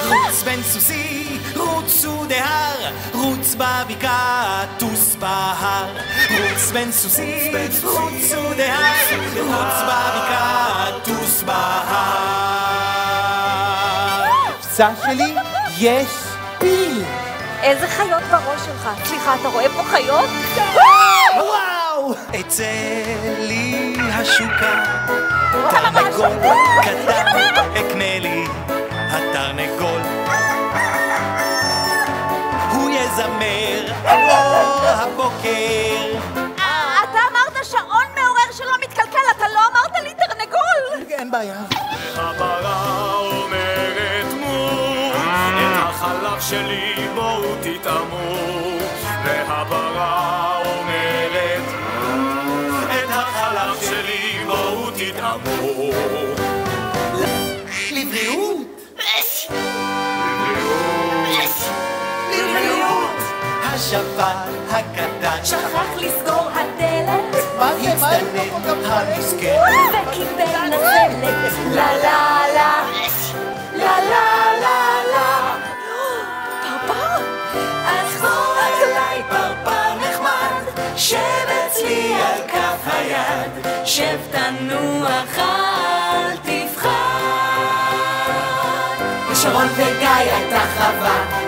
רוץ בן סוסי, רוצו דהר, רוץ בבקעה, טוס בהר. רוץ בן סוסי, רוצו דהר, רוץ בבקעה, טוס בהר. בקופסה שלי יש פיל. איזה חיות בראש שלך? סליחה, אתה רואה פה חיות? וואו! אצא לי השוקה, תרנגול קטן, אקנה לי התרנגול. הוא יזמר על אור הבוקר. אתה אמרת שעון מעורר שלא מתקלקל, אתה לא אמרת לי תרנגול! אין בעיה. והפרה אומרת מו, את החלב שלי בואו תטעמו. והפרה אומרת את החלב שלי בואו תטעמו. לבריאות! לבריאות! השפן הקטן שכח לסגור הדלת הצטנן המסכן וקיבל נזלת. לה לה לה לה לה לה לה. פרפר? אז בוא אליי פרפר נחמד, שב אצלי על כף היד, שב תנוח אל תפחד. ושרון וגיא הייתה חווה